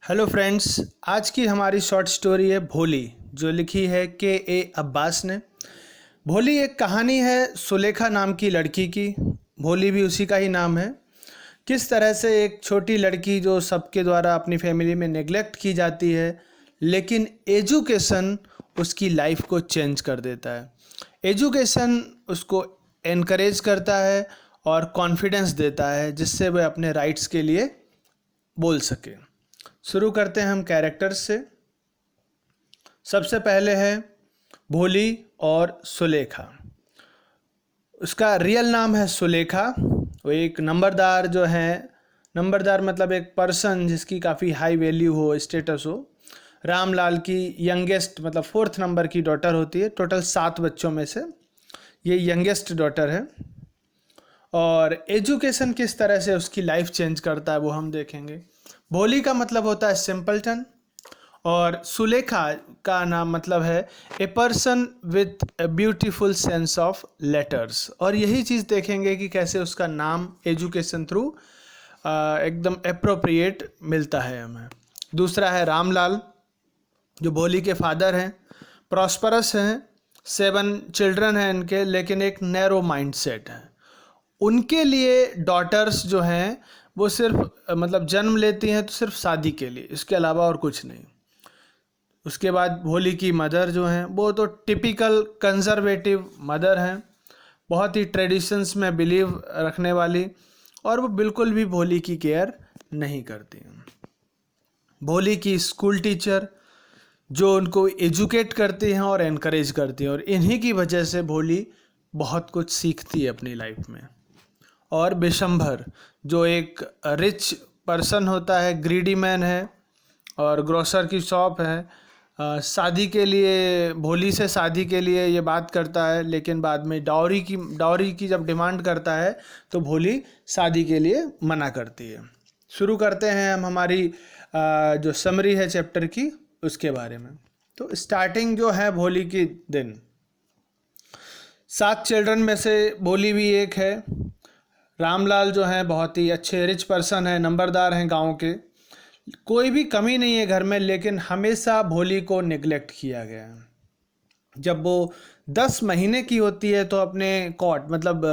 Hello friends, आज की हमारी शॉर्ट स्टोरी है भोली, जो लिखी है के अब्बास ने। भोली एक कहानी है सुलेखा नाम की लड़की की। भोली भी उसी का ही नाम है। किस तरह से एक छोटी लड़की जो सबके द्वारा अपनी फैमिली में नेग्लेक्ट की जाती है, लेकिन एजुकेशन उसकी लाइफ को चेंज कर देता है। एजुकेशन उसको एनकरेज करता है और कॉन्फिडेंस देता है, जिससे वह अपने राइट्स के लिए बोल सके। शुरू करते हैं हम कैरेक्टर्स से। सबसे पहले है भोली और सुलेखा। उसका रियल नाम है सुलेखा। वो एक नंबरदार जो है, नंबरदार मतलब एक पर्सन जिसकी काफ़ी हाई वैल्यू हो, स्टेटस हो। रामलाल की यंगेस्ट मतलब 4th नंबर की डॉटर होती है। टोटल 7 बच्चों में से ये यंगेस्ट डॉटर है। और एजुकेशन किस तरह से उसकी लाइफ चेंज करता है वो हम देखेंगे। भोली का मतलब होता है सिंपलटन, और सुलेखा का नाम मतलब है a person with a beautiful sense of letters. और यही चीज़ देखेंगे कि कैसे उसका नाम एजुकेशन थ्रू एकदम अप्रोप्रिएट मिलता है हमें। दूसरा है रामलाल, जो भोली के फादर हैं। प्रॉस्परस हैं, 7 चिल्ड्रन हैं इनके, लेकिन एक नैरो माइंड सेट है। उनके लिए डॉटर्स जो हैं वो सिर्फ मतलब जन्म लेती हैं तो सिर्फ शादी के लिए, इसके अलावा और कुछ नहीं। उसके बाद भोली की मदर जो हैं वो तो टिपिकल कंजर्वेटिव मदर हैं, बहुत ही ट्रेडिशंस में बिलीव रखने वाली, और वो बिल्कुल भी भोली की केयर नहीं करती हैं। भोली की स्कूल टीचर जो उनको एजुकेट करती हैं और एनकरेज करती हैं, और इन्हीं की वजह से भोली बहुत कुछ सीखती है अपनी लाइफ में। और बिशंभर जो एक रिच पर्सन होता है, ग्रीडी मैन है और ग्रोसर की शॉप है। शादी के लिए, भोली से शादी के लिए ये बात करता है, लेकिन बाद में डाउरी की जब डिमांड करता है तो भोली शादी के लिए मना करती है। शुरू करते हैं हम हमारी जो समरी है चैप्टर की, उसके बारे में। तो स्टार्टिंग जो है भोली की दिन। 7 चिल्ड्रन में से भोली भी एक है। रामलाल जो हैं बहुत ही अच्छे रिच पर्सन हैं, नंबरदार हैं गांव के। कोई भी कमी नहीं है घर में, लेकिन हमेशा भोली को निगलेक्ट किया गया है। जब वो 10 महीने की होती है तो अपने कॉट मतलब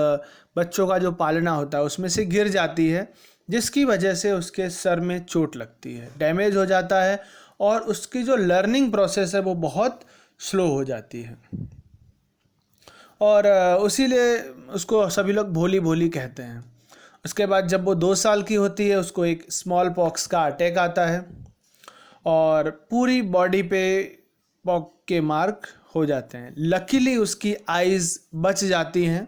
बच्चों का जो पालना होता है उसमें से गिर जाती है, जिसकी वजह से उसके सर में चोट लगती है, डैमेज हो जाता है, और उसकी जो लर्निंग प्रोसेस है वो बहुत स्लो हो जाती है। और उसीलिए उसको सभी लोग भोली भोली कहते हैं। उसके बाद जब वो 2 साल की होती है उसको एक स्मॉल पॉक्स का अटैक आता है, और पूरी बॉडी पे पॉक के मार्क हो जाते हैं। लकीली उसकी आइज़ बच जाती हैं।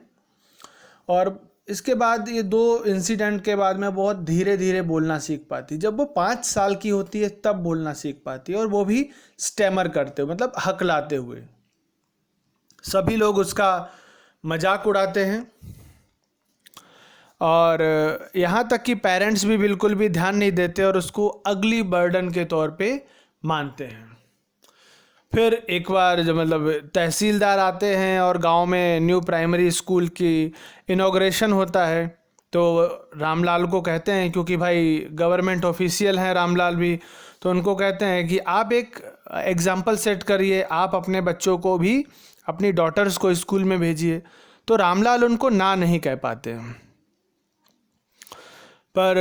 और इसके बाद ये 2 इंसिडेंट के बाद में बहुत धीरे धीरे बोलना सीख पाती। जब वो 5 साल की होती है तब बोलना सीख पाती है, और वो भी स्टैमर करते हुए मतलब हकलाते हुए। सभी लोग उसका मजाक उड़ाते हैं, और यहाँ तक कि पेरेंट्स भी बिल्कुल भी ध्यान नहीं देते और उसको अगली बर्डन के तौर पे मानते हैं। फिर एक बार जब मतलब तहसीलदार आते हैं और गांव में न्यू प्राइमरी स्कूल की इनॉग्रेशन होता है, तो रामलाल को कहते हैं, क्योंकि भाई गवर्नमेंट ऑफिशियल हैं रामलाल भी, तो उनको कहते हैं कि आप एक एग्जाम्पल सेट करिए, आप अपने बच्चों को भी, अपनी डॉटर्स को स्कूल में भेजिए। तो रामलाल उनको ना नहीं कह पाते हैं। पर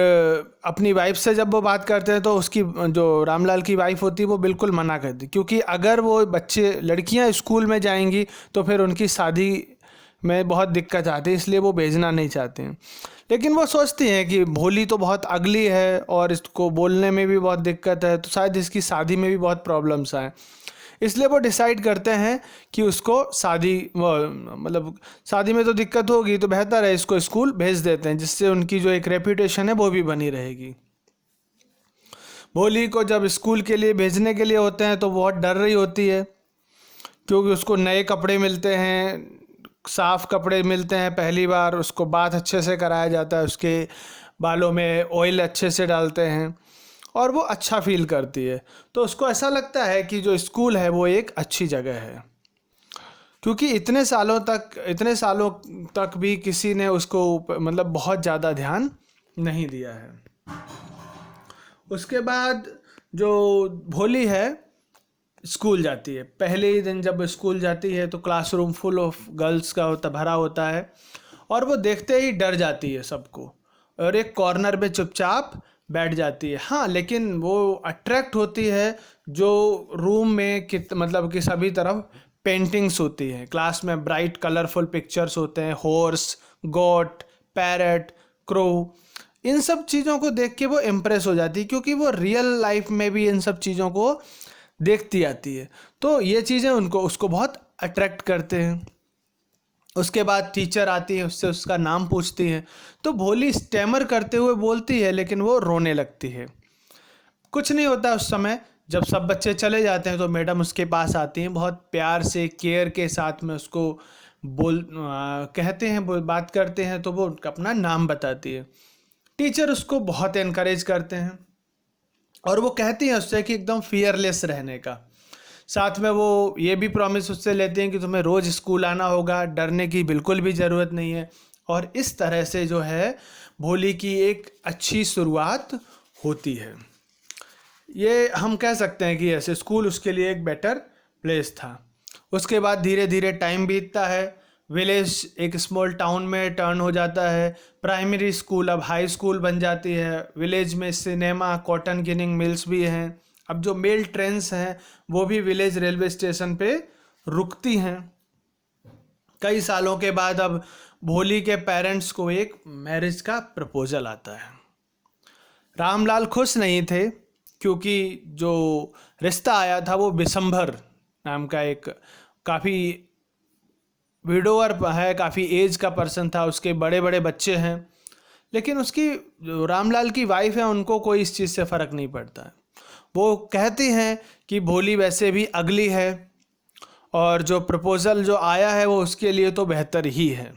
अपनी वाइफ से जब वो बात करते हैं तो उसकी जो रामलाल की वाइफ होती है वो बिल्कुल मना करती, क्योंकि अगर वो बच्चे लड़कियां स्कूल में जाएंगी तो फिर उनकी शादी में बहुत दिक्कत आती है, इसलिए वो भेजना नहीं चाहते हैं। लेकिन वो सोचती हैं कि भोली तो बहुत अगली है और इसको बोलने में भी बहुत दिक्कत है, तो शायद इसकी शादी में भी बहुत प्रॉब्लम्स आए, इसलिए वो डिसाइड करते हैं कि उसको मतलब शादी में तो दिक्कत होगी, तो बेहतर है इसको स्कूल भेज देते हैं, जिससे उनकी जो एक रेपुटेशन है वो भी बनी रहेगी। भोली को जब स्कूल के लिए भेजने के लिए होते हैं तो बहुत डर रही होती है, क्योंकि उसको नए कपड़े मिलते हैं, साफ़ कपड़े मिलते हैं, पहली बार उसको बात अच्छे से कराया जाता है, उसके बालों में ऑयल अच्छे से डालते हैं, और वो अच्छा फील करती है। तो उसको ऐसा लगता है कि जो स्कूल है वो एक अच्छी जगह है, क्योंकि इतने सालों तक भी किसी ने उसको मतलब बहुत ज़्यादा ध्यान नहीं दिया है। उसके बाद जो भोली है स्कूल जाती है। पहले ही दिन जब स्कूल जाती है तो क्लासरूम फुल ऑफ गर्ल्स का भरा होता है और वो देखते ही डर जाती है सबको और एक कॉर्नर में चुपचाप बैठ जाती है। हाँ, लेकिन वो अट्रैक्ट होती है जो रूम में मतलब कि सभी तरफ पेंटिंग्स होती हैं। क्लास में ब्राइट कलरफुल पिक्चर्स होते हैं, हॉर्स, गोट, पैरट, क्रो। इन सब चीज़ों को देख के वो इम्प्रेस हो जाती है क्योंकि वो रियल लाइफ में भी इन सब चीज़ों को देखती आती है। तो ये चीज़ें उसको बहुत अट्रैक्ट करते हैं। उसके बाद टीचर आती है, उससे उसका नाम पूछती है तो भोली स्टैमर करते हुए बोलती है, लेकिन वो रोने लगती है। कुछ नहीं होता उस समय। जब सब बच्चे चले जाते हैं तो मैडम उसके पास आती हैं, बहुत प्यार से केयर के साथ में उसको कहते हैं, बात करते हैं तो वो अपना नाम बताती है। टीचर उसको बहुत एनकरेज करते हैं और वो कहती हैं उससे कि एकदम फियरलेस रहने का। साथ में वो ये भी प्रॉमिस उससे लेते हैं कि तुम्हें रोज़ स्कूल आना होगा, डरने की बिल्कुल भी ज़रूरत नहीं है। और इस तरह से जो है भोली की एक अच्छी शुरुआत होती है। ये हम कह सकते हैं कि ऐसे स्कूल उसके लिए एक बेटर प्लेस था। उसके बाद धीरे धीरे टाइम बीतता है, विलेज एक स्मॉल टाउन में टर्न हो जाता है। प्राइमरी स्कूल अब हाई स्कूल बन जाती है। विलेज में सिनेमा, कॉटन गिनिंग मिल्स भी हैं। अब जो मेल ट्रेन्स हैं वो भी विलेज रेलवे स्टेशन पे रुकती हैं। कई सालों के बाद अब भोली के पेरेंट्स को एक मैरिज का प्रपोजल आता है। रामलाल खुश नहीं थे क्योंकि जो रिश्ता आया था वो बिशंभर नाम का एक काफ़ी विडोअर है, काफ़ी एज का पर्सन था, उसके बड़े बड़े बच्चे हैं। लेकिन उसकी जो रामलाल की वाइफ है उनको कोई इस चीज़ से फ़र्क नहीं पड़ता है। वो कहती हैं कि भोली वैसे भी अगली है और जो प्रपोज़ल जो आया है वो उसके लिए तो बेहतर ही है।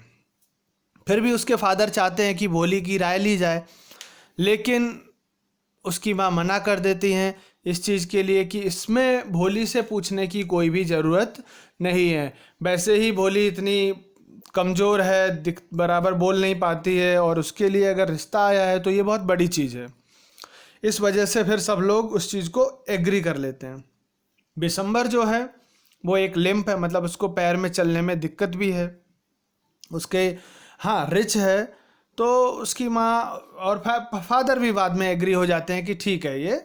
फिर भी उसके फादर चाहते हैं कि भोली की राय ली जाए, लेकिन उसकी माँ मना कर देती हैं इस चीज़ के लिए कि इसमें भोली से पूछने की कोई भी ज़रूरत नहीं है। वैसे ही भोली इतनी कमज़ोर है, बराबर बोल नहीं पाती है और उसके लिए अगर रिश्ता आया है तो ये बहुत बड़ी चीज़ है। इस वजह से फिर सब लोग उस चीज़ को एग्री कर लेते हैं। बिशंबर जो है वो एक लिम्प है, मतलब उसको पैर में चलने में दिक्कत भी है। उसके रिच है, तो उसकी माँ और फादर भी बाद में एग्री हो जाते हैं कि ठीक है, ये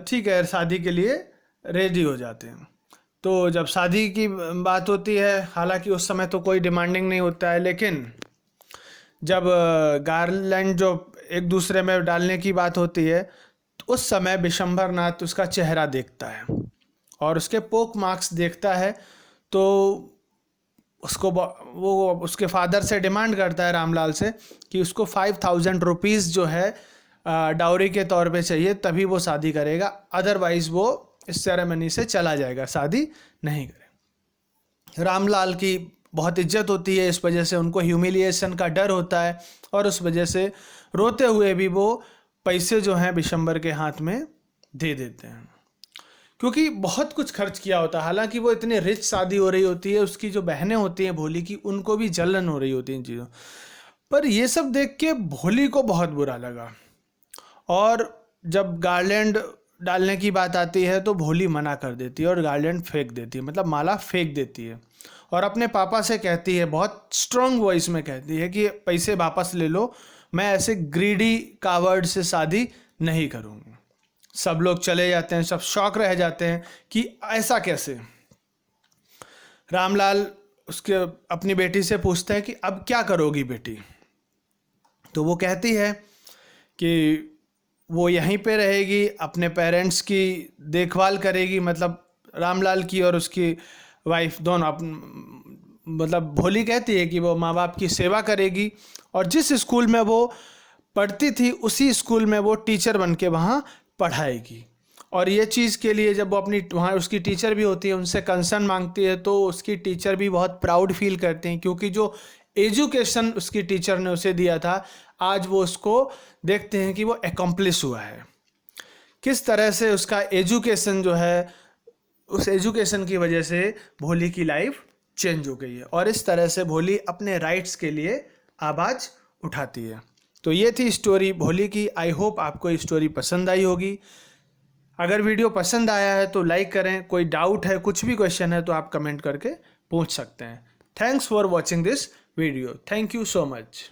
ठीक है, शादी के लिए रेडी हो जाते हैं। तो जब शादी की बात होती है, हालांकि उस समय तो कोई डिमांडिंग नहीं होता है, लेकिन जब गार्लैंड जो एक दूसरे में डालने की बात होती है तो उस समय बिशंबर नाथ उसका चेहरा देखता है और उसके पोक मार्क्स देखता है। तो उसको वो उसके फादर से डिमांड करता है, रामलाल से, कि उसको 5000 रुपीज़ जो है डाउरी के तौर पे चाहिए, तभी वो शादी करेगा, अदरवाइज़ वो इस सेरेमनी से चला जाएगा, शादी नहीं करेगा। रामलाल की बहुत इज्जत होती है, इस वजह से उनको ह्यूमिलिएशन का डर होता है और उस वजह से रोते हुए भी वो पैसे जो हैं बिशंबर के हाथ में दे देते हैं, क्योंकि बहुत कुछ खर्च किया होता है। हालांकि वो इतनी रिच शादी हो रही होती है, उसकी जो बहनें होती हैं भोली की, उनको भी जलन हो रही होती है इन चीज़ों पर। ये सब देख के भोली को बहुत बुरा लगा और जब गार्लैंड डालने की बात आती है तो भोली मना कर देती है और गार्लैंड फेंक देती है, मतलब माला फेंक देती है और अपने पापा से कहती है, बहुत स्ट्रांग वॉइस में कहती है कि पैसे वापस ले लो, मैं ऐसे ग्रीडी कावर्ड से शादी नहीं करूँगी। सब लोग चले जाते हैं, सब शॉक रह जाते हैं कि ऐसा कैसे। रामलाल उसके अपनी बेटी से पूछता है कि अब क्या करोगी बेटी। तो वो कहती है कि वो यहीं पे रहेगी, अपने पेरेंट्स की देखभाल करेगी, मतलब रामलाल की और उसकी वाइफ दोनों। मतलब भोली कहती है कि वो माँ बाप की सेवा करेगी और जिस स्कूल में वो पढ़ती थी उसी स्कूल में वो टीचर बन के वहाँ पढ़ाएगी। और ये चीज़ के लिए जब वो अपनी वहाँ उसकी टीचर भी होती है, उनसे कंसर्न मांगती है, तो उसकी टीचर भी बहुत प्राउड फील करते हैं, क्योंकि जो एजुकेशन उसकी टीचर ने उसे दिया था, आज वो उसको देखते हैं कि वो एकम्प्लिश हुआ है। किस तरह से उसका एजुकेशन जो है, उस एजुकेशन की वजह से भोली की लाइफ चेंज हो गई है और इस तरह से भोली अपने राइट्स के लिए आवाज़ उठाती है। तो ये थी स्टोरी भोली की। आई होप आपको ये स्टोरी पसंद आई होगी। अगर वीडियो पसंद आया है तो लाइक करें, कोई डाउट है, कुछ भी क्वेश्चन है तो आप कमेंट करके पूछ सकते हैं। Thanks for watching this video. Thank you so much.